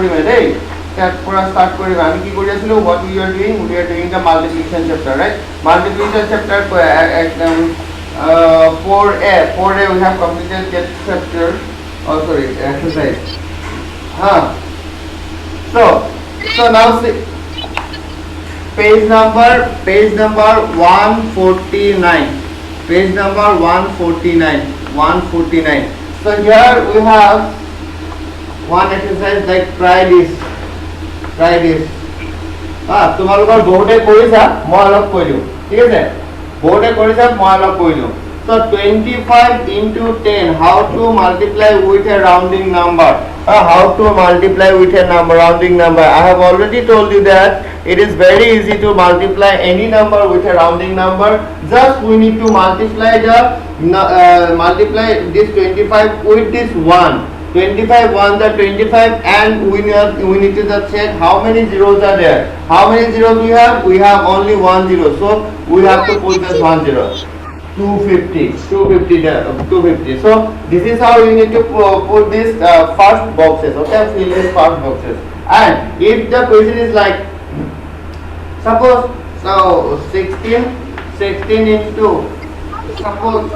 কৰিমে দেই ইয়াত পৰা ষ্টাৰ্ট কৰিম আমি কি কৰি আছিলো what we are doing the multiplication chapter right multiplication chapter 4a we have completed that chapter oh sorry exercise so now see page number 149 page number 149 so here we have one exercise like try this তোমালোকৰ বহুতে কৰিছা মই অলপ কৈ দিওঁ ঠিক আছে বহুতে কৰিছা মই অলপ কৈ দিওঁ so 25 into 10 how to multiply with a rounding number how to multiply with a rounding number I have already told you that it is very easy to multiply any number with a rounding number just we need to multiply multiply this 25 with this 1 25 1 the 25 and we need to just check how many zeros are there how many zeros we have only one zero so we have to put this one zero 250 so this is how you need to put this first boxes okay fill these first boxes and if the question is like suppose so 16 into suppose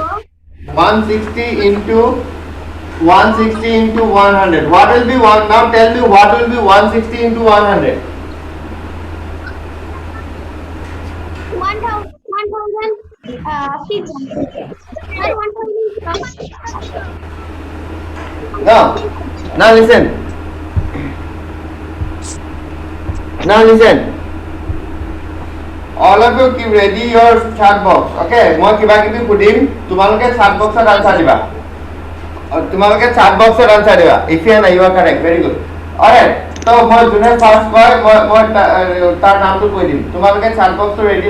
160 into 100 what will be one now tell me what will be 160 into 100 now listen all of you keep ready your chat box okay মই কিবা কিবি খুদিম তোমালোকে chat box ত answer দিবা তোমালোকে chat box ত answer দিবা if you are correct very good alright তো মই জুনে ফার্স্ট কয় মই তার নামটো কৈ দিম তোমালোকে chat box ত ৰেডি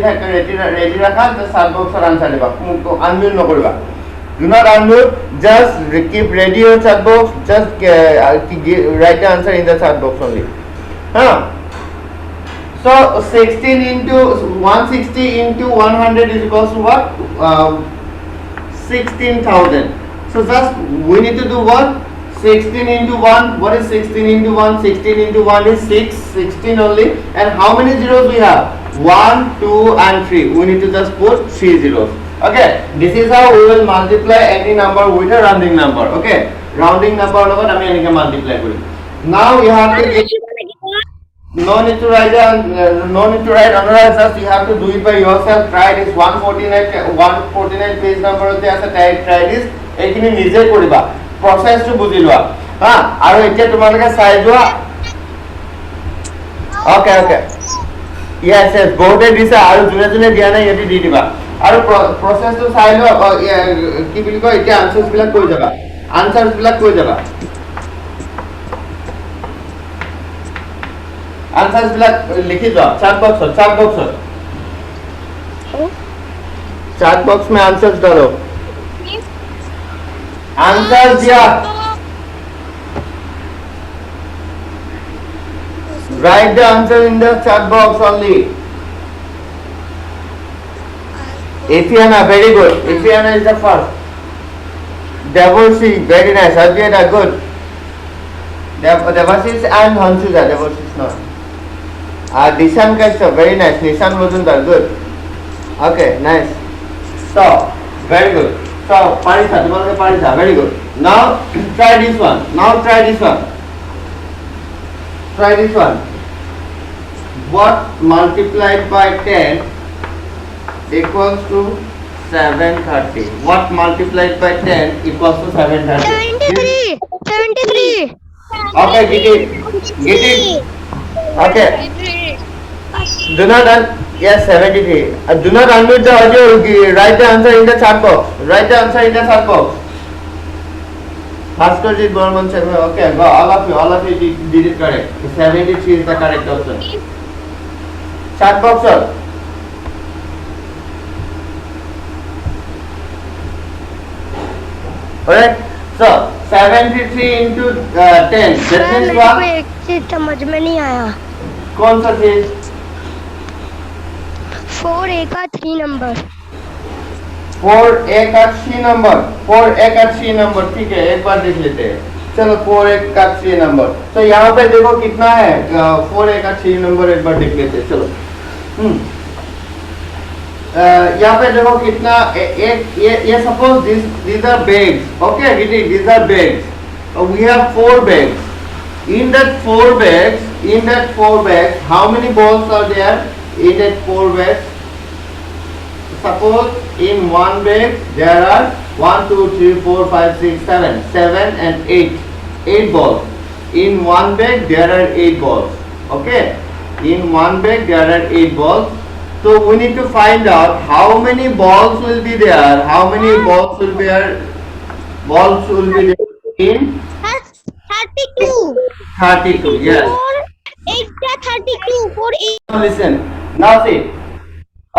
ৰাখা chat box ত আনসার দিবা আনমিউট নকৰিবা do not unmute just keep ready your chat box just write the answer in the chat box only so 16 into 160 into 100 is equals to what 16,000 so just we need to do what 16 into 1 what is 16 into 1 16 into 1 is 16 only and how many zeros we have 1 2 and 3 we need to just put 3 zeros okay this is how we will multiply any number with a rounding number okay rounding number লগত আমি এনেকে multiply Karim now you have to no need to write another just you have to do it by yourself try this 149 page number তে আছে try this এইখিনি নিজে কৰিবা process to বুজি লোৱা আৰু এতিয়া তোমালোকে চাই যোৱা okay yes বহুতে দিছে আৰু জুনে দিয়া নাই ইয়াতে দি দিবা আৰু process to চাই লোৱা কি বুলি কয় এতিয়া answers বিলাক কৈ যাবা answers বিলাক লিখি যোৱা chat box में answers डालो answers दिया write the answer in the chat box only Ifiana very good Ifiana is the first Devorsi very nice Adhyata good Devasis and Hansuja Devorsis not Dishan Kashta very nice Nishan Muzundar good okay nice so very good so Parisa very good now try this one what multiplied by 10 equals to 730 what multiplied by 10 equals to 730 73 okay get it okay do not yes 73 do not unmute the audio write the answer in the chat box Bhaskarjit Burman said okay go all of you did it correct 73 is the correct option chat box sir alright so 73 into 10 that means what एक चीज समझ में नहीं आया कौन सा चीज 4a का 3 नंबर 4a का 3 नंबर ठीक है एक बार देख लेते हैं चलो 4 का 3 नंबर। तो यहाँ पे देखो कितना है, 4 का 3 नंबर एक बार देख लेते हैं। चलो यहाँ पे देखो कितना, एक ये suppose these are bags, okay, these are bags. We have 4 bags. In that 4 bags, how many balls are there in that 4 bags? Suppose in one bag there are 1, 2, 3, 4, 5, 6, 7, 7 and 8 balls. In one bag there are 8 balls. Okay, in one bag there are 8 balls. So we need to find out how many balls will be there. How many balls will be there? Balls will be there in 32. 32. Yes. 8 32 for 8. Listen. Now see.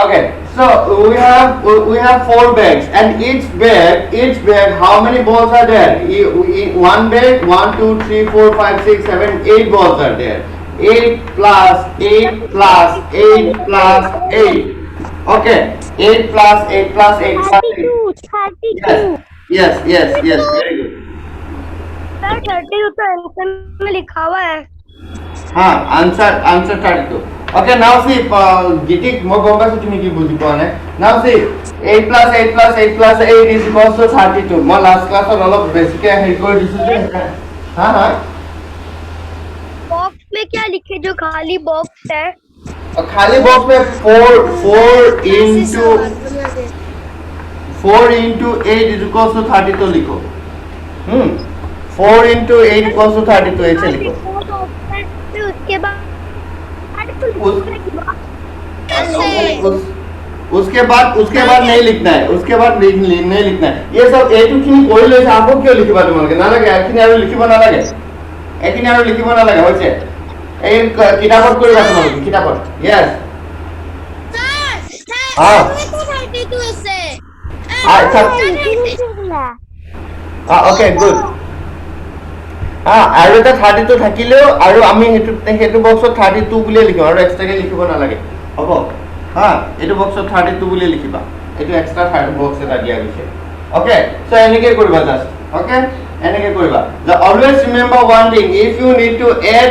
Okay. So we have 4 bags, and each bag, how many balls are there? In one bag, 1, 2, 3, 4, 5, 6, 7, 8 balls are there. 8 plus 8 plus 8 plus 8. Okay. 8 plus 8 plus 8 plus 8. 32. Yes. Very good. Sir 32 तो answer में लिखा हुआ है। हाँ, answer 32. Okay, now see, Gitik, মই গম পাইছো তুমি কি বুজি পোৱা নাই। Now see, 8 plus 8 plus 8 plus 8 is equals to 32. মই লাষ্ট ক্লাছত অলপ বেছিকে হেৰি কৰি দিছো যে। हाँ। बॉक्स में क्या लिखे जो खाली बॉक्स है? और खाली बॉक्स में 4 into 8 is equals to 32 लिखो। 4 into 8 equals to 32 ऐसे लिखो। फिर उसके बाद उसके बाद नहीं लिखना है, उसके बाद नहीं लिखना है। ये सब एटू खिनि কৰি লৈছে, আকৌ কিয় লিখিবা তোমালোকে? নালাগে, এখিনি আৰু লিখিব নালাগে, হৈছে। এই কিতাপত কৰিবা তোমালোকে, কিতাপত। यस हाँ ओके गुड। আৰু এটা 32 থাকিলেও আৰু আমি হেতু বক্সত 32 বুলি লিখিম, আৰু এক্সট্ৰাকে লিখিব নালাগে, হ'ব? এইটো বক্সত 32 বুলি লিখিবা, এইটো এক্সট্ৰা বক্স এটা দিয়া গৈছে। ওকে, সো এনেকৈ কৰিবা জাস্ট। ওকে, এনেকৈ কৰিবা। Always remember one thing, if you need to add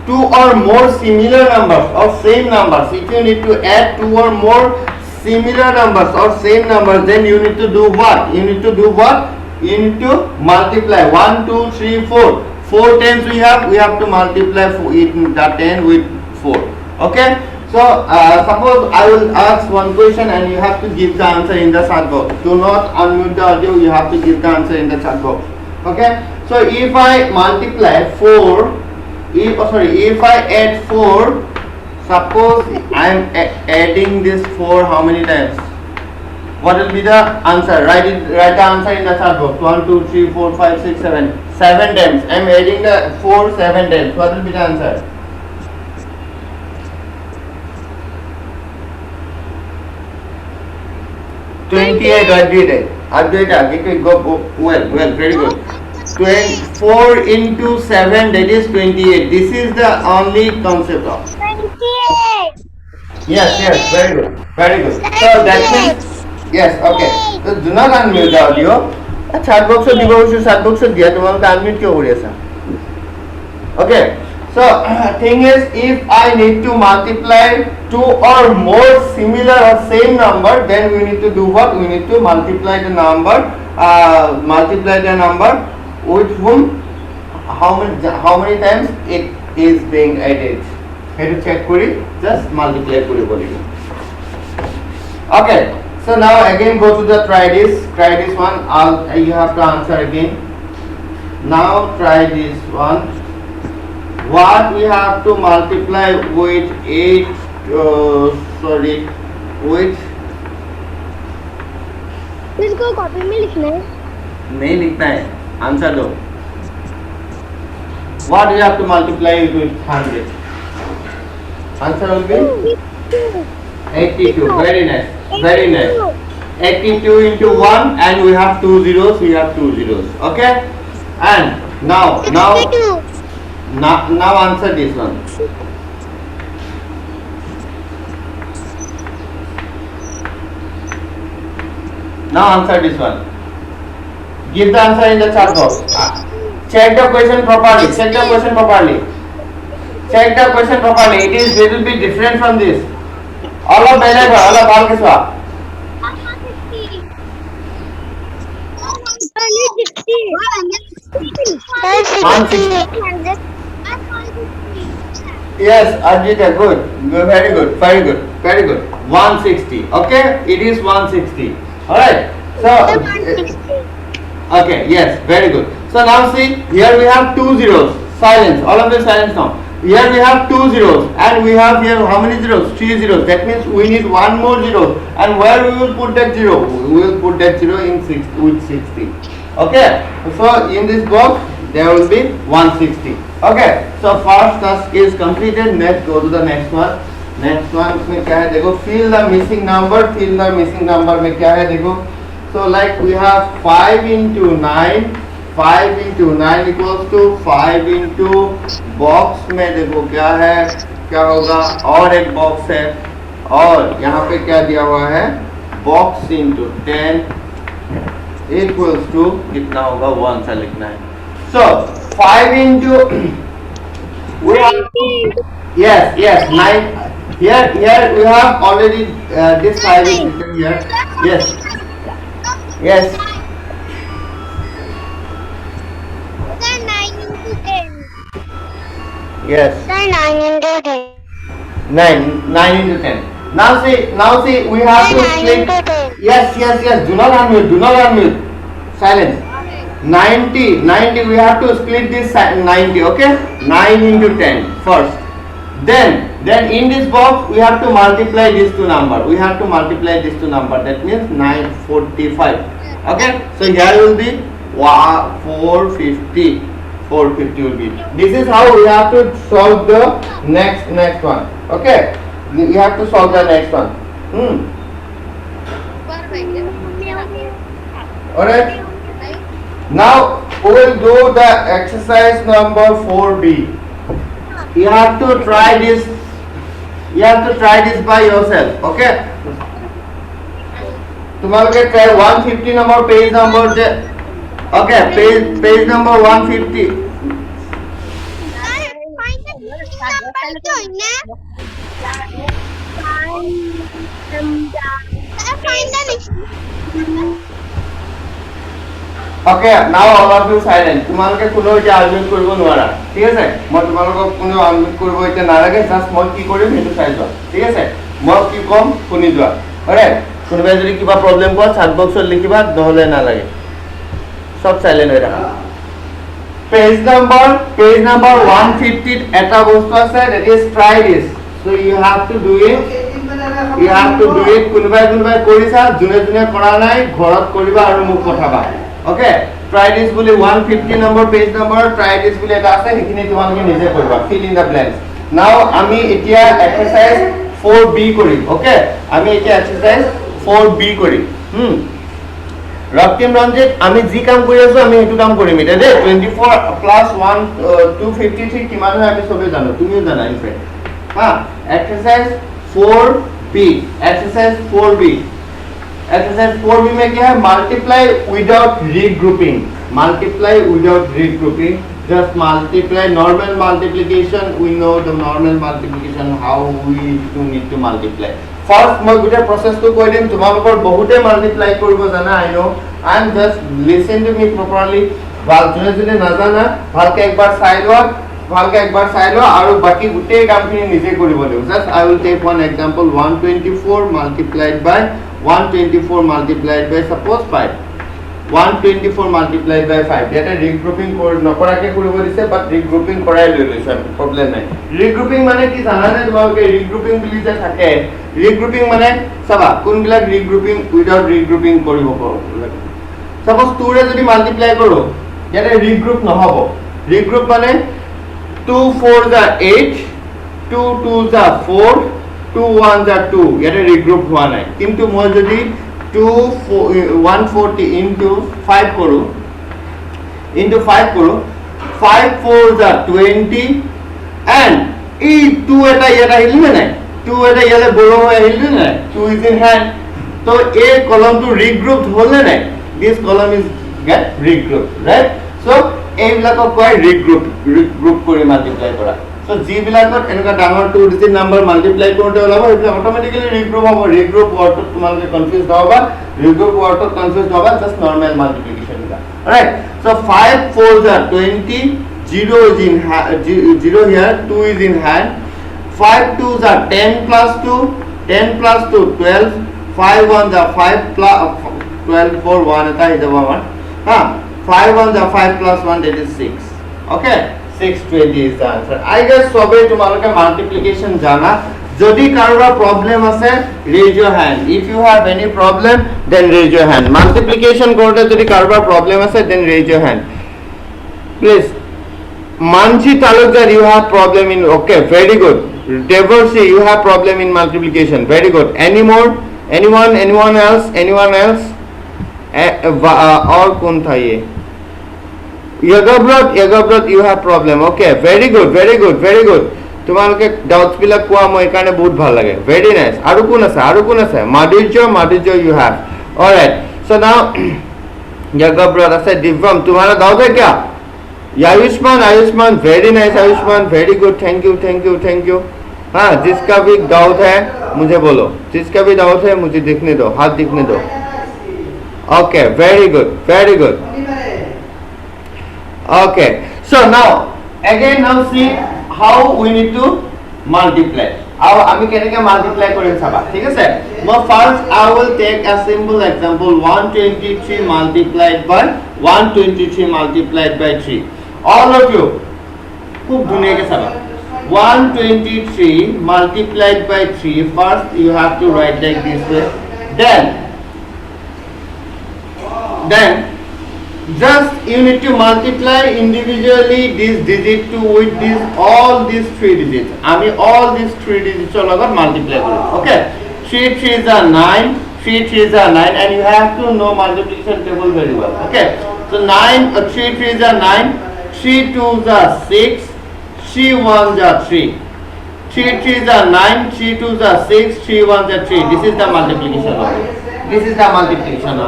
2 or more similar numbers or same numbers, if you need to add 2 or more similar numbers or same numbers, then you need to do what? You need to multiply 1, 2, 3, 4. 4 times we have to multiply the 10 with 4. Okay, so suppose I will ask one question and you have to give the answer in the chat box. Do not unmute the audio, you have to give the answer in the chat box. Okay, so if I multiply 4, if I add 4, suppose I am adding this 4 how many times? What will be the answer? Write the answer in the chat box. 1, 2, 3, 4, 5, 6, 7. 7 times. I am adding the 4 7 times. What will be the answer? Advaita, go well, very good. 4 into 7, that is 28. This is the only concept of 28. yes, very good. So that means yes, okay. So do not unmute the audio. Chat box of devotion, chat box of dia, tomorrow unmute kyo kori asa? Okay. So thing is, if I need to multiply 2 or more similar or same number, then we need to do what? We need to multiply the number with whom, how many times it is being added. Head check kori, just multiply kori boli. Okay. So now again go to the try this one. You have to answer again. Now try this one. What we have to multiply with 8? With इसको copy में लिखना है? नहीं लिखना है, answer दो। What we have to multiply with 100? Answer will be 82. Very nice. 82 into 1, and we have 2 zeros. Okay, and now answer this one. Now answer this one. Give the answer in the chat box. Check the question properly. Check the question properly. Check the question properly. It is little bit different from this. All of beleg all of bhal ke chua. 160. Yes, Ajita, good. Very good. Very good. Very good. 160. Okay, it is 160. All right. So. Okay, yes, very good. So now see, here we have two zeros. Silence. All of them silence now. Here we have two zeros, and we have here how many zeros? Three zeros. That means we need one more zero. And where we will put that zero? We will put that zero in with 60. Okay. So in this box there will be 160. Okay. So first task is completed. Let's go to the next one. Next one में क्या है देखो? Fill the missing number. Fill the missing number में क्या है देखो? So like we have 5 into 9. 5 into 9 equals to 5 into box में देखो क्या है, क्या होगा, और एक बॉक्स है, और यहाँ पे क्या दिया हुआ है, बॉक्स into 10 equals to कितना होगा, 1 सा लिखना है. So 5 into we have, yes 9. Here we have already this 5 is written here. Yes. Then 9 into 10. Yes. Then 9 into 10. 9 into 10. Now see, we have to split. Yes. Do not unmute. Silence. 90. We have to split this 90. Okay. 9 into 10 first. Then in this box we have to multiply these two number. That means 945. Okay. So here will be 450. 450 will be. This is how we have to solve the next one. Okay. We have to solve the next one. Alright. Now we will do the exercise number 4B. You have to try this. By yourself. Okay. तुम्हारे try 150 number page number J. Okay, page number 150. Okay, now all of you silent. তোমালোকে কোনো এটা unmute কৰিব নোৱাৰা, ঠিক আছে? মই তোমালোকক কোনো আনমিউট কৰিব এটা নালাগে, জাস্ট মই কি কৰিম সেইটো চাই যোৱা, ঠিক আছে? মই কি কম শুনি যোৱা। অলৰাইট, কোনোবাই যদি কিবা প্ৰবলেম পোৱা চাট বক্সত লিখিবা, নহলে নালাগে। সব সাইলেন্ট হৈ থাকা। পেজ নাম্বার 150 এটা বস্তু আছে, that is try this. So you have to do it. কোনোবাই কৰিছা, যোনে কৰা নাই ঘৰত কৰিবা আৰু মোক পঠাবা। Okay, try this bully 150 number page number try this বুলি এটা আছে, সেইখিনি তোমালোকে নিজে কৰিবা, fill in the blanks. Now আমি এতিয়া exercise 4B কৰিম। Okay, আমি এতিয়া exercise 4B কৰিম। ৰক্তিম ৰঞ্জিত, আমি যি কাম কৰি আছো আমি সেইটো কাম কৰিম এতিয়া দে। 24 plus 1 253 কিমান হয় আমি সবে জানো, তুমিও জানা ইনফেক্ট। হা, exercise 4B में क्या है, multiply without regrouping. Just multiply, normal multiplication. We know the normal multiplication, how we need to multiply. First মই গুটে process টো কৈ দিম, তোমালোকৰ বহুতে multiply কৰিব জানা, I know. And just listen to me properly. যোনে নাজানা ভালকে একবাৰ চাই লোৱা আৰু বাকি গোটেই কামখিনি নিজে কৰিব লাগিব। Just I will take one example, 124 multiplied by suppose 5. 124 multiplied by 5. That regrouping নকৰাকে কৰিব দিছে, but regrouping কৰাই লৈ লৈছো, প্ৰবলেম নাই। regrouping মানে কি জানানে তোমালোকে? regrouping বুলি যে থাকে, regrouping মানে চাবা কোনবিলাক regrouping without regrouping কৰিব লাগে। suppose 2 ৰে যদি মাল্টিপ্লাই কৰো, ইয়াতে regroup নহব। regroup মানে 2 4 is 8, 2 2 is 4, 2 1 is 2, ইয়াতে regroup হোৱা নাই। কিন্তু মই যদি 140 into 5 কৰো, 5 4 is 20, and এই 2 এটা ইয়াত আহিল নে নাই? 2 এটা ইয়ালে বড় হৈ আহিল নে নাই? 2 is in hand. তো এই কলমটো regrouped হ'ল নে নাই? This column is get regrouped, right? So এইবিলাকক কয় ৰিগ্ৰুপ কৰি মাল্টিপ্লাই কৰা সো যিবিলাকত এনেকা ডাঙৰ 2 ডিজিট নাম্বাৰ মাল্টিপ্লাই কৰোঁতে ওলাব এইবিলাক অটোমেটিক্যালি ৰিগ্ৰুপ হ'ব ৰিগ্ৰুপ ওয়াৰ্ডত তোমালোকে কনফিউজ নহবা ৰিগ্ৰুপ ওয়াৰ্ডত কনফিউজ নহবা জাস্ট নরমাল মাল্টিপ্লিকেশন এটা alright so 5 4s are 20 0 is in 0 here 2 is in hand 5 2s are 10 plus 2 10 plus 2 12 5 1s are 5 plus 12 4 1 eta hi jabo amar ha 5 1s are 5 plus 1 that is 6 okay 620 is the answer I guess sobe tumaloke multiplication jana jodi karobar problem ase raise your hand if you have any problem then raise your hand multiplication korte jodi karobar problem ase then raise your hand please Manchi Talukdar you have problem in okay very good Devorsi you have problem in multiplication very good any more anyone else और कौन था ये Yagabrot you have problem okay very good তোমালোকে doubts বিলাক কোৱা মই কাৰণে বহুত ভাল লাগে very nice আৰু কোন আছে Madhurjo you have all right so now Yagabrot আছে Divam तुम्हारा डाउट है क्या Ayushman very nice Ayushman very good thank you हाँ जिसका भी डाउट है मुझे बोलो जिसका भी डाउट है मुझे दिखने दो हाथ दिखने दो okay very good okay so now again now see how we need to multiply আৰু আমি কেনেকৈ মাল্টিপ্লাই কৰিম চাবা ঠিক আছে মই first I will take a simple example 123 multiplied by 123 multiplied by 3 all of you খুব ধুনীয়াকৈ চাবা 123 multiplied by 3 first you have to write like this way then just you need to multiply individually this digit to with this all these 3 digits ami all these 3 digits logot multiply kori okay 3 3s are 9 3 3s are 9 and you have to know multiplication table very well okay so 9 3 3s are 9 3 2s are 6 3 1s are 3 3 3s are 9 3 2s are 6 3 1s are 3 this is the multiplication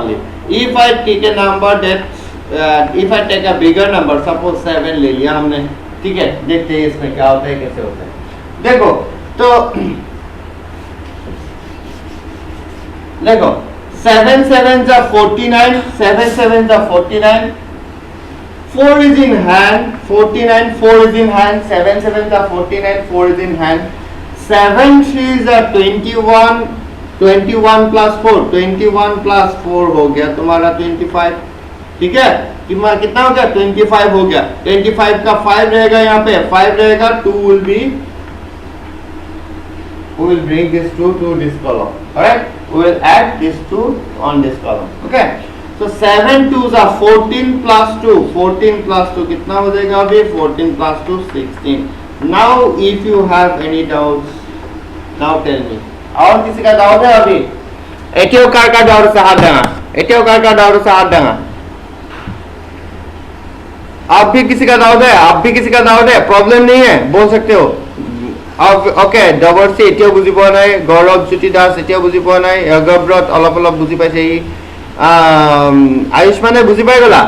only if I take a number that if I take a bigger number suppose 7 ले लिया हमने ठीक है देखते हैं इसमें क्या होता है कैसे होता है देखो 7 7s are 49 7 7s are 49 4 is in hand 49 4 is in hand 7 7s are 49 4 is in hand 7 3s are 21 plus 4 21 plus 4 हो गया तुम्हारा 25 ठीक है कितना हो गया 25 हो गया 25 का 5 रहेगा यहाँ पे 5 रहेगा 2 will bring this 2 to this column alright we will add this 2 on this column okay so 7 2s are 14 plus 2 कितना हो जाएगा अभी 14 plus 2 16 now if you have any doubts now tell me और किसी का डाउट है अभी एटीओ कार का डाउट से हाथ देना आप भी किसी का डाउट है प्रॉब्लम नहीं है बोल सकते हो अब ओके डबरसी एटीओ बुझी পোৱা নাই গৌৰৱ জ্যোতি দাস এটিও বুঝি পোৱা নাই অগব্ৰত অলপ বুঝি পাইছে ই আয়ুষ্মানে বুঝি পাই গলা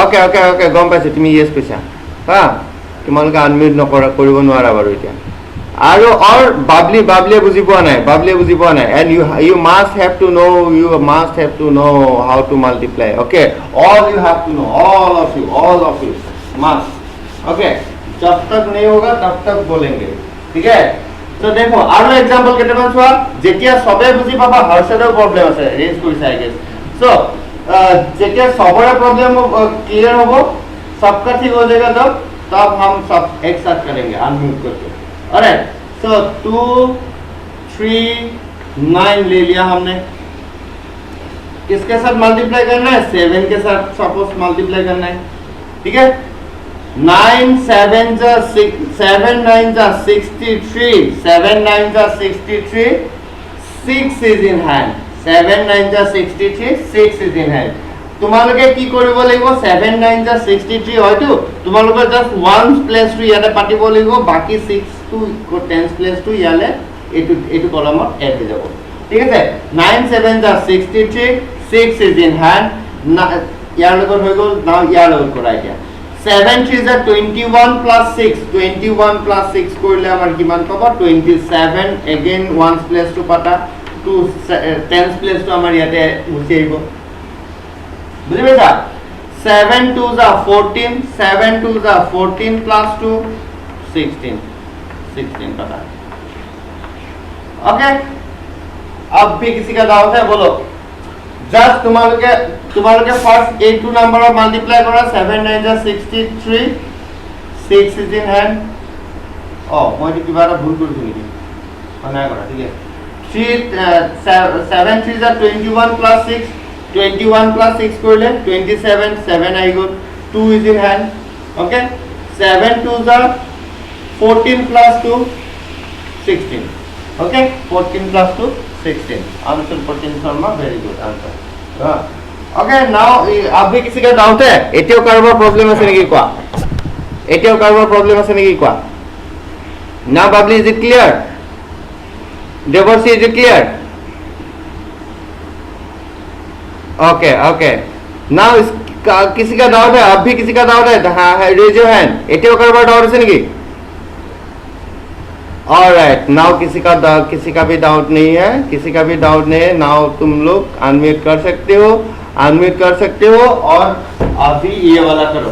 ওকে গম পাইছে তুমি ইয়েস কৈছা হা তোমালোকে আনমিউট নকৰা কৰিব নোৱাৰা বাৰু এতিয়া আৰু বাবলি বুঝি পোৱা নাই and you must have to know how to multiply okay all you have to know all of you must okay जब तक नहीं होगा तब तक बोलेंगे ठीक है तो देखो আৰু एग्जांपल কেইটামান চোৱা যেতিয়া সবে বুঝি পাবা হৰ্ষদৰ প্ৰবলেম আছে ৰেজ কৰিছে আই গেস সো যেতিয়া সবৰে प्रॉब्लम क्लियर हो सबका ठीक हो जाएगा तब हम सब एक साथ करेंगे अनम्यूट करके alright so 2 3 9 ले लिया हमने किसके साथ मल्टीप्लाई करना है 7 के साथ सपोज मल्टीप्लाई करना है ठीक है 9 7s are 7 9s are 63 7 9s are 63 6 is in hand 7 9s are 63 6 is in hand তোমালোকে কি কৰিব লাগিব 7 9s are 63 হয়তো তোমালোকে জাস্ট 1 প্লাস 2 ইয়াতে পাতিব লাগিব বাকি 6 to 10 প্লাস 2 ইয়ালে এটু কলমত এড হৈ যাব ঠিক আছে 9 7s are 63 6 is in hand ইয়াৰ লগত হৈ গ'ল নাও ইয়াৰ লগত কৰা এতিয়া 7 3 is 21 plus 6 21 plus 6 কৰিলে আমাৰ কিমান পাব 27 again ones place to পাতা 2 tens place to আমাৰ ইয়াতে গুচি আহিব বুজি পাইছা 7 2s are 14 7 2s are 14 plus 2 16 पता ओके अब भी किसी का डाउट है बोलो जस्ट तुम्हारे फर्स्ट 82 नंबर और मल्टीप्लाई करा 7 9 जा 63 6 is in hand ओ মই কিবা এটা ভুল কৰিছো নেকি অনাই কৰা ঠিক আছে 7 3 जा 21 plus 6 21 plus 6 কৰিলে 27 7 আহি গ'ল 2 is in hand okay 7 2 जा 14 plus 2 16 okay 14 plus 2 16 answer 14 Sharma very good answer okay now अभी किसी का डाउट है एटियो कारोबार प्रॉब्लम আছে নেকি কোৱা এটিও কাৰোবাৰ প্রবলেম আছে নেকি কোৱা না Babli is it clear Devarshi is it clear okay okay now किसी का डाउट है अब भी किसी का डाउट है हाँ रेज योर हैंड एटियो कारोबार डाउट আছে নেকি ऑलराइट नाउ किसी का भी डाउट नहीं है किसी का भी डाउट नहीं है नाउ तुम लोग अनम्यूट कर सकते हो और अभी ये वाला करो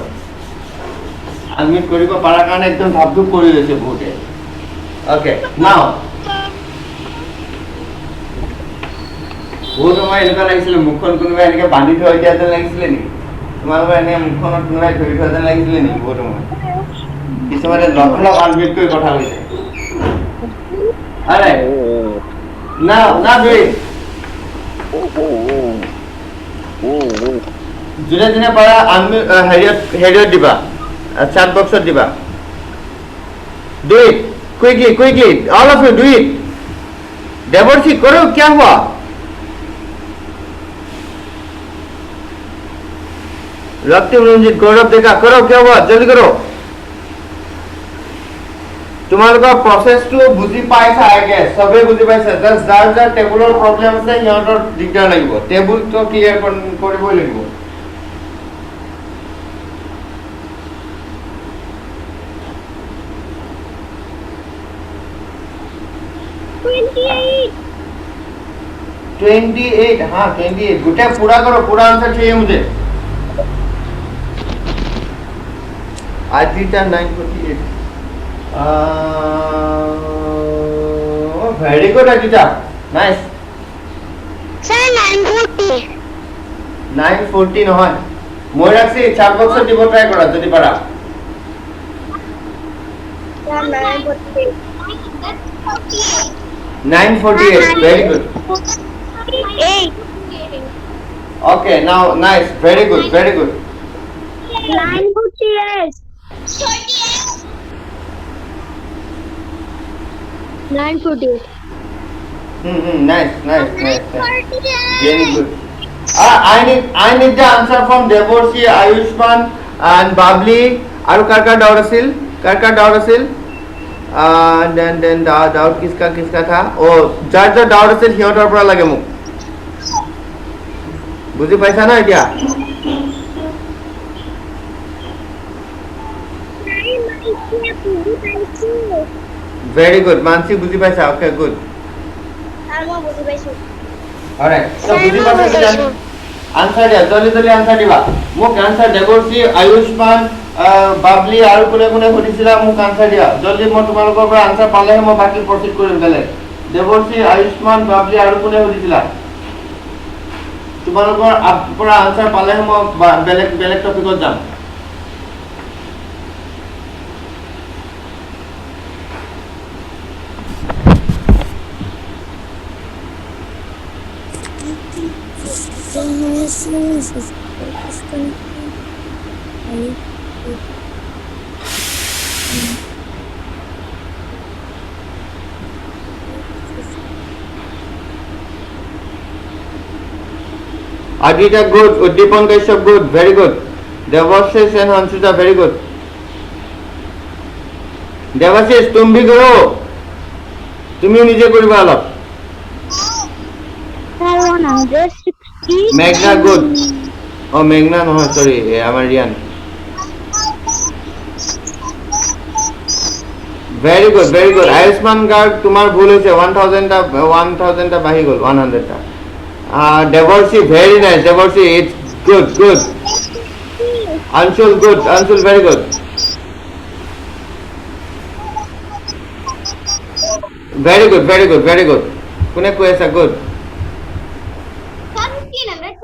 अनम्यूट কৰিব পাৰা কাৰণে একদম ধাপধুপ কৰি লৈছে বহুতে ओके नाउ বহুত সময় এনেকুৱা লাগিছিলে মুখখন কোনোবাই এনেকৈ বান্ধি থৈ দিয়া যেন লাগিছিলে নেকি তোমালোকৰ এনে মুখখনত কোনোবাই ধৰি থোৱা যেন লাগিছিলে নেকি বহুত সময় কিছুমানে লগ আনমিউট কৰি কথা কৈছে Alright. Now do it. June june para headed diba. Chat box diba. Do it quickly. All of you do it. Deborsi करो क्या हुआ? रक्तिम रंजित गौरव देखा करो क्या हुआ जल्दी करो. তোমালোকৰ প্ৰসেসটো বুজি পাইছা আগে সবে বুজি পাইছা জাস্ট যাৰ টেবুলৰ প্ৰবলেম আছে ইহঁতৰ দিগদাৰ লাগিব টেবুলটো ক্লিয়াৰ কৰিবই লাগিব ट्वेंटी हाँ 28 गुटे पूरा करो पूरा आंसर चाहिए मुझे आज भी 948 very good Adita nice sir 940 940 নহয় মই রাখছি চার বক্স দিব ট্রাই করা যদি পারা sir 940 948 very good 8 okay now nice very good 948 948 nice very good I need the answer from Deborsi Ayushman and Babli aru karka doubt asil then doubt kiska tha oh jar doubt asil hiyotor pora lage muk বুজি পাইছা না এতিয়া very good Mansi বুজি পাইছা okay good আমি বুজি পাইছো alright so বুজি পাইছা आंसर দিয়া জলদি आंसर দিবা মোক आंसर দেবৰ্ষি আয়ুষ্মান বাবলি আৰু কোনে সুধিছিলা মোক आंसर দিয়া জলদি মই তোমালোকৰ পৰা आंसर পালেহে মই বাকি প্ৰসিড কৰিম গলে দেবৰ্ষি আয়ুষ্মান বাবলি আৰু কোনে সুধিছিলা তোমালোকৰ পৰা आंसर পালেহে মই বেলেগ টপিকত যাম Adita good, Uddipan Kashyap good, very good. Devashish and Hansuja very good. Devashish तुम भी करो, तुम्ही नीचे करिबा अलग. sir 160 Megna good. Oh, Meghna, no, sorry, আমার Riyan. Very good, very good. Ayushman Garg, তোমার ভুল হয়েছে 1000 টা বাহি গল 100 টা। Devorshi, very nice. Devorshi, it's good, good. Anshul, good. Anshul, very good. Very good, very good, very good. Kune kuesa, good.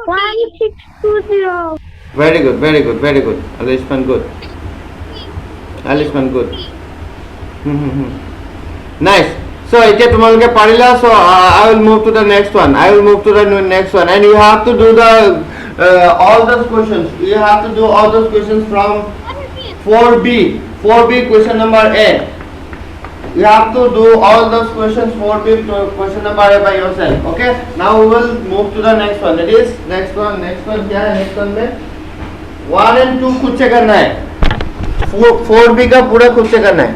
1620. Very good, very good, very good. Alishman, good. Alishman, good. Nice. So, এতিয়া তোমালোকে পাৰিলা, so I will move to the next one. I will move to the next one, and you have to do the all those questions. You have to do all those questions from 4B. 4B question number A. You have to do all those questions 4B to question number A by yourself. Okay. Now we will move to the next one. That is next one. Next one क्या है? Next one में 1 and 2 खुद से करना है. 4B का पूरा खुद से करना है.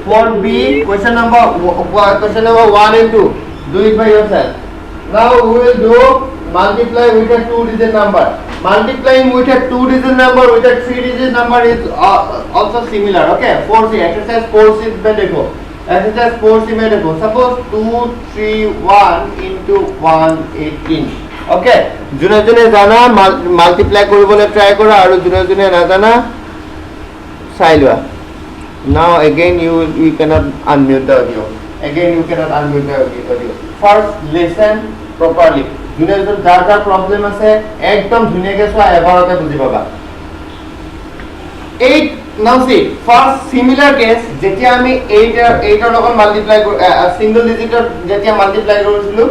4B question number 1 and 2. Do it by yourself. Now we will do multiply with a 2-digit number. Multiplying with a 2-digit number with a 3-digit number is also similar. Okay. 4C exercise 4C में देखो. Exercise 4C में देखो. Suppose 2 3 1 into 1 18. Okay. যোনে যোনে জানা multiply কৰিবলৈ try কৰা আৰু যোনে যোনে নাজানা চাই লোৱা. Now again you cannot unmute the audio. Again you cannot unmute the audio. First listen properly. যোনে যোন যাৰ problem আছে একদম ধুনীয়াকৈ চোৱা এবাৰতে বুজি পাবা. 8 now see first similar case যেতিয়া আমি 8 এর লগত মাল্টিপ্লাই সিঙ্গল ডিজিটৰ যেতিয়া মাল্টিপ্লাই কৰিছিলো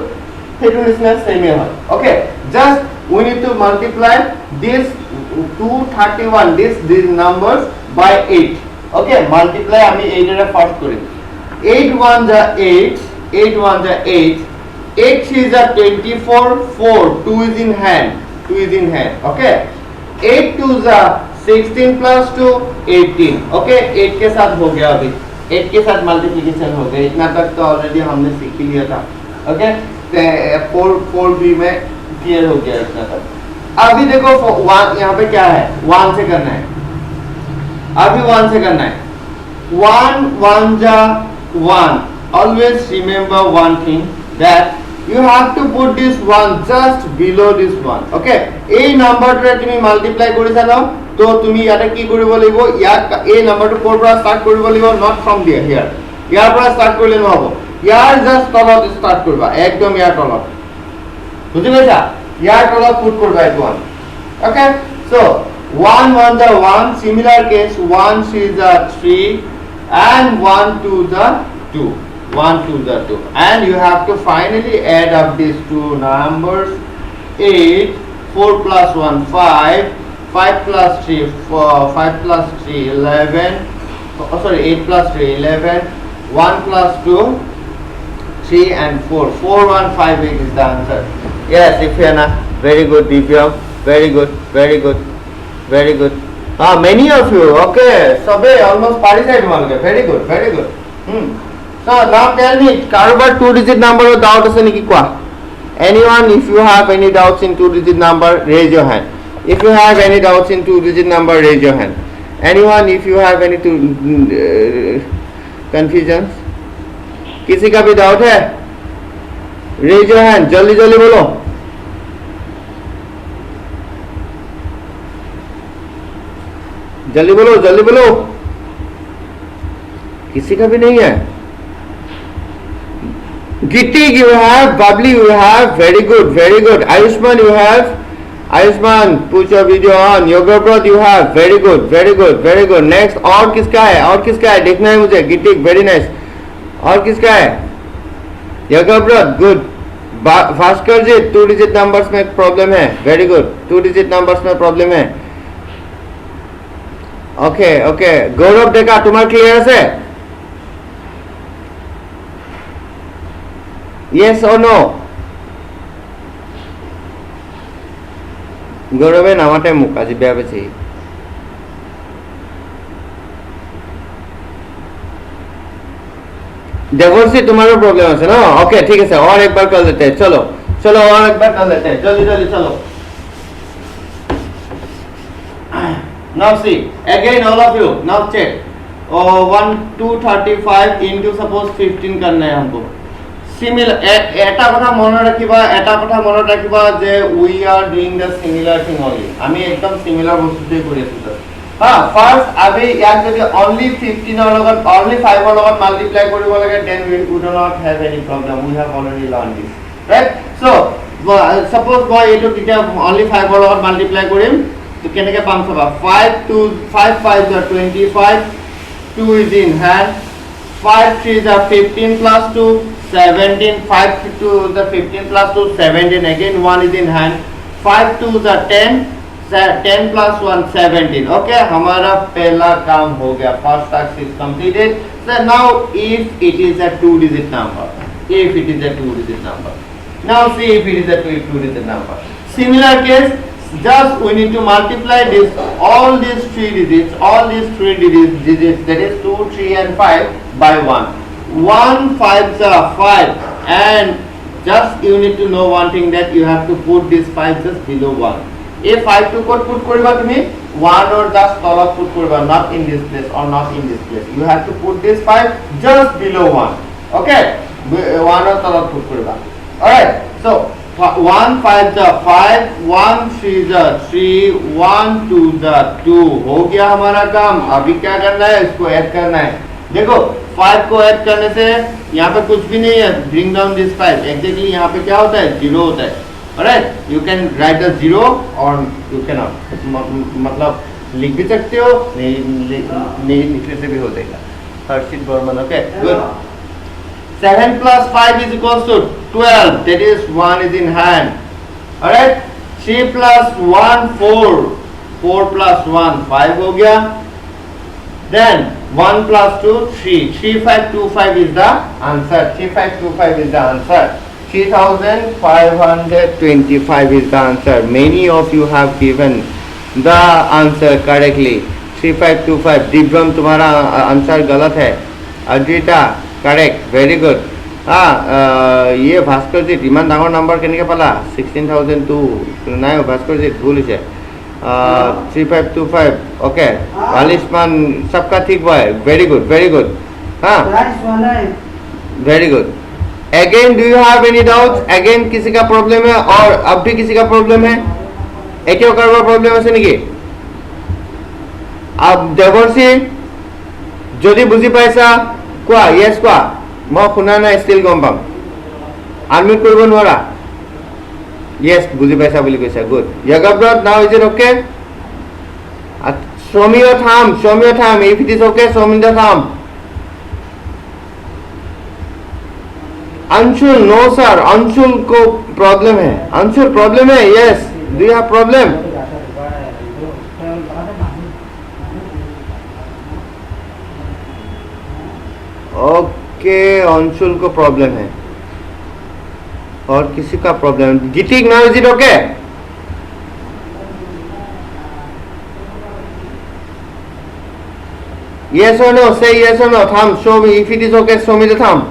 সেইটো নিচিনা সেমে হয়. Okay, just we need to multiply this 231 these numbers by 8. Okay, multiply আমি 8 এর ফার্স্ট করি. 8 1 যা 8, 8 1 যা 8, 8 3 যা 24, 4 2 is in hand, 2 is in hand. Okay, 8 2 যा 16 plus 2 18. Okay, 8 के साथ हो गया अभी. 8 के साथ मल्टीप्लिकेशन हो गया. इतना तक तो ऑलरेडी हमने सीख ही लिया था. Okay, 4B में क्लियर हो गया इतना तक. अभी देखो 1 यहाँ पे क्या है 1 से करना है. अभी 1 से करना है. 1 1 जा 1. Always remember one thing that you have to put this 1 just below this 1. Okay, এই নাম্বাৰটোৰে তুমি মাল্টিপ্লাই কৰিছা ন, তো তুমি ইয়াতে কি কৰিব লাগিব, ইয়াত এই নাম্বাৰটো ক'ৰ পৰা ষ্টাৰ্ট কৰিব লাগিব, নট ফ্ৰম দিয়াৰ হিয়াৰ. ইয়াৰ পৰা ষ্টাৰ্ট কৰিলে নহ'ব, ইয়াৰ জাষ্ট তলত ষ্টাৰ্ট কৰিবা, একদম ইয়াৰ তলত. বুজি পাইছা? ইয়াৰ তলত পুট কৰিবা এইটো 1. Okay, so 1 1 the 1, similar case 1 3 the 3 and 1 2 the 2, 1 2 the 2, and you have to finally add up these two numbers. 8 4 plus 1 5, 5 plus 3 4, 5 plus 3 11, oh sorry 8 plus 3 11, 1 plus 2 3 and 4, 4 1 5 8 is the answer. Yes, Ifyana, very good. Divya, very good, very good, very good. Many of you, okay, sabe almost participate malke, very good, very good. So now tell me, karobar 2-digit number or doubt ase niki kwa? Anyone, if you have any doubts in 2-digit number, raise your hand. If you have any doubts in 2-digit number, raise your hand. Anyone, if you have any confusions, किसी का भी doubt है, raise your hand, जल्दी जल्दी बोलो. जल्दी बोलो, जल्दी बोलो. किसी का भी नहीं है. Gitti, you have. Bubbly, you have. Very good, very good. Ayushman, you have. Ayushman, put your video on. Yoga Brot, you have. Very good, very good, very good. Next, और किसका है? और किसका है? देखना है मुझे. Gitti, very nice. और किसका है? Yoga Brot, good. भास्कर जी, 2-digit numbers में प्रॉब्लम है. Very good. 2-digit numbers में प्रॉब्लम है. Okay, okay. गौरव देखा, तुम्हारा क्लियर है? Yes or no? গৌরবে নামাতে মুখ আজি বেয়া পেছি. देवर्षी तुम्हारा प्रॉब्लम है ना. ओके ठीक है सर, और एक बार कर देते हैं. चलो चलो और एक बार कर लेते हैं, जल्दी जल्दी चलो। Now see, again all of you, now check. 1 235 into suppose 15 करना है हमको। Similar, এটা কথা মনে রাখিবা যে we are doing the similar thing only। আমি একদম similar বস্তুতে কৰি আছো। হ্যাঁ, ফার্স্ট আমি ইয়াক যদি only 15 or only 5 or multiply কৰিব লাগে, then we do not have any problem, we have already learned this, right? So suppose মই এটো কিটা only 5 or multiply কৰিম, তো কেনেকে পাম চাবা। 5 to 5 5 are 25, 2 is in hand, 5 3 are 15 plus 2 17, 5 to the 15 plus 2 17, again 1 is in hand, 5 2 are 10, 10 plus 1 17। okay, हमारा पहला काम हो गया, first task is completed। so now if it is a 2 digit number, if it is a 2 digit number, now see if it is a 2 digit number, similar case, just we need to multiply this all these 3 digits, that is 2 3 and 5 by 1 5s are 5, and just you need to know one thing, that you have to put this 5 just below 1। if 5 to put koriba tumi 1 or just tolot put koriba, not in this place or not in this place, you have to put this 5 just below 1, okay, 1 or tolot put koriba। all right, so 1 5 are 5, 1 3 are 3, 1 2 are 2, हो गया हमारा काम। अभी क्या करना है, इसको add करना है। देखो 5 को ऐड करने से यहाँ पे कुछ भी नहीं है, ब्रिंग डाउन दिस 5, एग्जैक्टली यहाँ पे क्या होता है, 0 होता है। Alright, you can write the 0 और यू कैन नॉट, मतलब लिख भी सकते हो, नहीं लिखने से भी हो जाएगा। हर्षित Burman, okay good. 7 plus 5 is equals to 12, that is 1 is in hand। alright, 3 plus 1 4, 4 plus 1 5 हो गया। then 1 plus 2 3, 3525 is the answer, 3525 is the answer, 3525 is the answer। many of you have given the answer correctly, 3525। दिव्यम तुम्हारा answer गलत है, Advaita correct, very good. हाँ, ये भास्करजीत इमान डाঙर number केनेके पाला, 16,002 নাই, भास्करजीत भूल है। 3525 ओके, आलिशमान सबका ठीक हुआ है, वेरी गुड वेरी गुड। हाँ very good. Again do you have any doubts, again किसी का प्रॉब्लम है और अब भी किसी का प्रॉब्लम है, एक प्रॉब्लम আছে নেকি? अब দেৱৰ্ষী যদি বুজি পাইছা কোৱা, ইয়েছ কোৱা, মই শুনা নাই, ষ্টিল গম পাম। আনমিউট কৰিব নোৱাৰা? ইয়েছ বুজি পাইছা বুলি কৈছা, good. Yogabrata now is it okay? show me your thumb, if it is okay, show me the thumb। Anshul, no sir, Anshul को प्रॉब्लम है, अंशुल प्रॉब्लम है, yes, do you have problem? Okay, Anshul को प्रॉब्लम है और किसी का problem, Geetik now is it okay? yes or no, say yes or no, thumb, show me if it is okay, show me the thumb।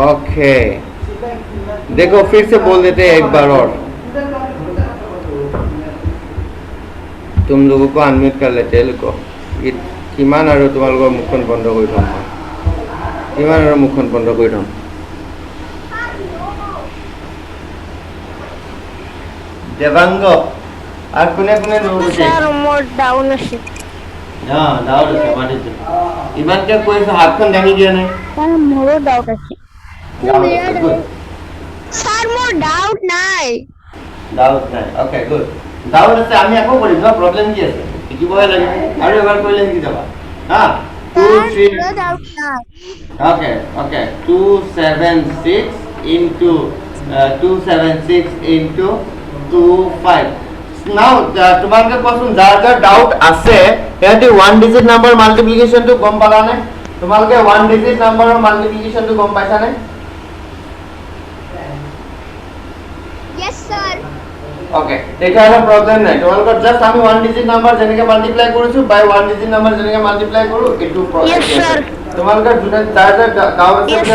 Okay, देखो फिर से बोल देते हैं एक बार और, तुम लोगों को अनम्यूट कर लेते हैं। लोगों किमान और तुम्हारे मुखन बंद कर थम, किमान और मुखन बंद कर थम। देवांग और कोने कोने लोग सर मोर डाउन আছে। हां डाउट আছে माने तो इमान के कोई हाथ खन दानी दिया नहीं सर मोरो डाउट আছে। স্যার মোর ডাউট নাই। Okay good. ডাউট আছে আমি আকো করি, নো প্রবলেম কি আছে, কি বয় লাগে আর এবার কইলেন কি যাবা। হ্যাঁ 2 3 ডাউট নাই। ওকে ওকে 276 into 276 into 25। নাও তোমালোকে কোৱাচোন যাৰ যাৰ ডাউট আছে সিহঁতে 1 ডিজিট নাম্বাৰ মাল্টিপ্লিকেশনটো গম পালা নে? তোমালোকে 1 ডিজিট নাম্বাৰৰ মাল্টিপ্লিকেশনটো গম পাইছা নে? Yes sir. ओके, তেতিয়াহ'লে প্ৰবলেম নাই। তোমালোকৰ জাস্ট আমি 1 ডিজিট নাম্বাৰ যেনেকৈ মাল্টিপ্লাই কৰিছো বাই 1 ডিজিট নাম্বাৰ যেনেকৈ মাল্টিপ্লাই কৰো এটো প্ৰসেস। Yes sir. তোমালোকৰ দুটা চাৰটা গাঁৱৰ আছে Yes, sir.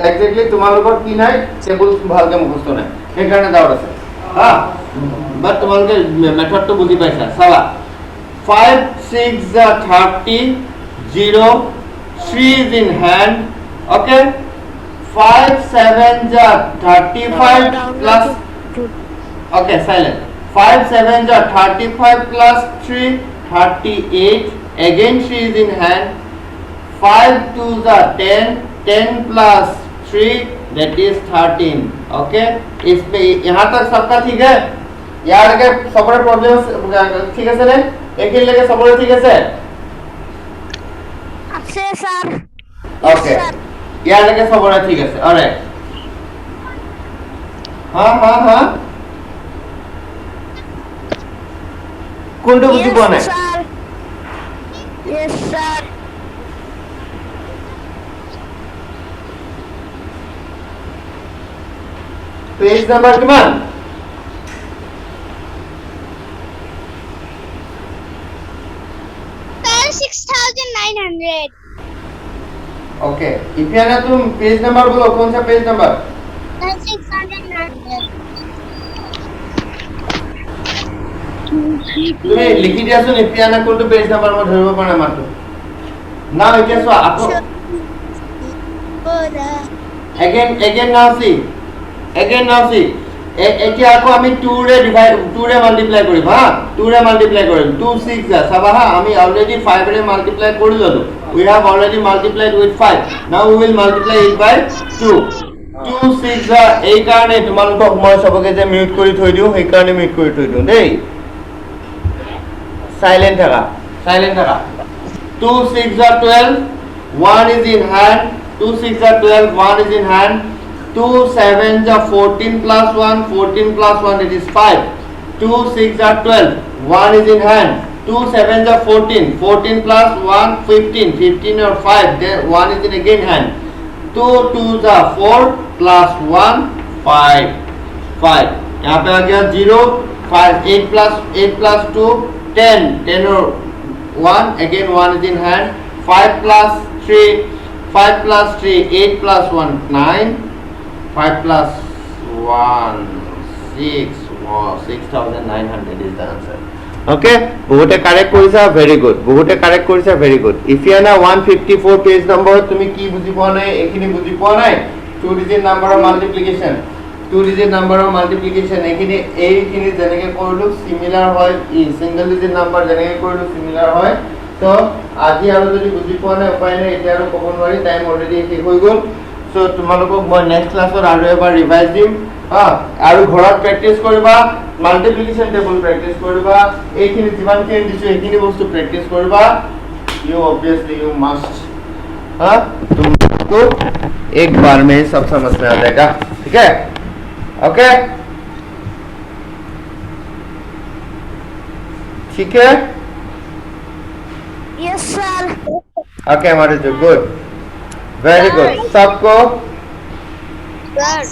একজেক্টলি তোমালোকৰ কি নাই টেবুল ভালকে মুখস্থ নাই সেইকাৰণে ডাউট আছে হা বাট তোমালোকে মেথডটো বুজি পাইছা চাবা 5 6 30 0 3 is in hand okay 5 7 35 plus okay silent 5 7 35 plus 3 38 again 3 is in hand 5 2 10 10 plus 3 that is 13 okay इसमें यहाँ तक सबका ठीक है यार के सबरे प्रॉब्लम ठीक है सर एक ही लगे सबरे ठीक है सर আছে স্যার ओके यार लगे सबरे ठीक है सर ऑलराइट हाँ हाँ हाँ কোনটো বুজি পোৱা নাই sir yes sir page number কিমান স্যার 6900 ओके इफियाना तुम पेज नंबर बोलो कौन सा पेज नंबर 6900 তুমি লিখি দিয়াছো ইফিয়ানা কোনটো পেজ নাম্বার মই ধৰিব পৰা নাই মাত্ৰ না এতিয়া চোৱা আকৌ again now see এতিয়া আকৌ আমি 2 ৰে মাল্টিপ্লাই কৰিম হা 2 ৰে মাল্টিপ্লাই কৰিম 2 6 যা চাবা হা আমি অলৰেডি 5 ৰে মাল্টিপ্লাই কৰি ললো we have already multiplied with 5 now we will multiply it by 2 2 6 যা এই কাৰণে তোমালোকক মই সবকে যে মিউট কৰি থৈ দিও সেই কাৰণে মিউট কৰি থৈ দিও দেই silent থাকা 2 6 are 12 1 is in hand 2 6 are 12 1 is in hand 2 7 are 14 plus 1 14 plus 1 it is 5 2 6 are 12 1 is in hand 2 7 are 14 14 plus 1 15 15 or 5 then 1 is in again hand 2 2s are 4 plus 1 5 यहाँ पे आ गया 0 5 8 plus 2 10 or 1 again 1 is in hand 5 plus 3 8 plus 1 9 5 plus 1 6 wow 6900 is the answer okay বহুতে correct কৰিছা very good বহুতে correct কৰিছা very good ইফিয়ানা 154 page number তুমি কি বুজি পোৱা নাই এখিনি বুজি পোৱা নাই 2 digit number of multiplication 2 digit number of multiplication এখিনি এইখিনি যেনেকৈ কৰিলো সিমিলাৰ হয় সিঙ্গেল ডিজিট নাম্বার যেনেকৈ কৰিলো সিমিলাৰ হয় তো আজি আৰু যদি বুজি পোৱা নাই উপায় নাই এতিয়া আৰু ক'ব নোৱাৰি টাইম অলৰেডি শেষ হৈ গ'ল সো তোমালোকক মই নেক্সট ক্লাছত আৰু এবাৰ ৰিভাইজ দিম আৰু ঘৰত প্ৰেক্টিস কৰিবা মাল্টিপ্লিকেশন টেবল প্ৰেক্টিস কৰিবা এইখিনি যিমানখিনি দিছো এইখিনি বস্তু প্ৰেক্টিস কৰিবা you obviously you must तुमको एक बार में सब समझ में आ जाएगा ठीक है ओके ठीक है यस सर ओके हमारे जो गुड वेरी गुड सबको सर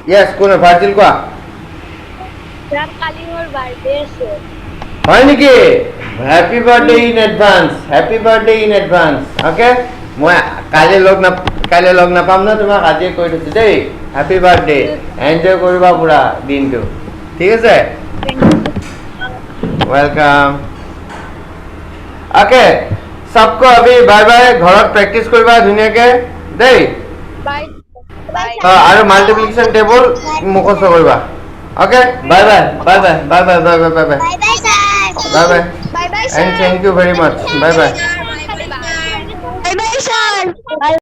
यस कौन है फाजिल को सर काली मोर बर्थडे আছে হয় নেকি হ্যাপি বার্থডে ইন অ্যাডভান্স ওকে মই কাইলে লগ নাপাম না তোমাক আজি কৈ দিছো দেই হ্যাপি বার্থডে এনজয় কৰিবা পুৰা দিনটো ঠিক আছে वेलकम ओके सबको अभी बाय बाय घरत प्रैक्टिस करबा धुनिया के दे बाय और मल्टीप्लिकेशन टेबल मुखस्त करबा okay bye bye bye bye bye bye bye bye bye bye bye sir bye bye bye bye and thank you very much bye bye bye bye sir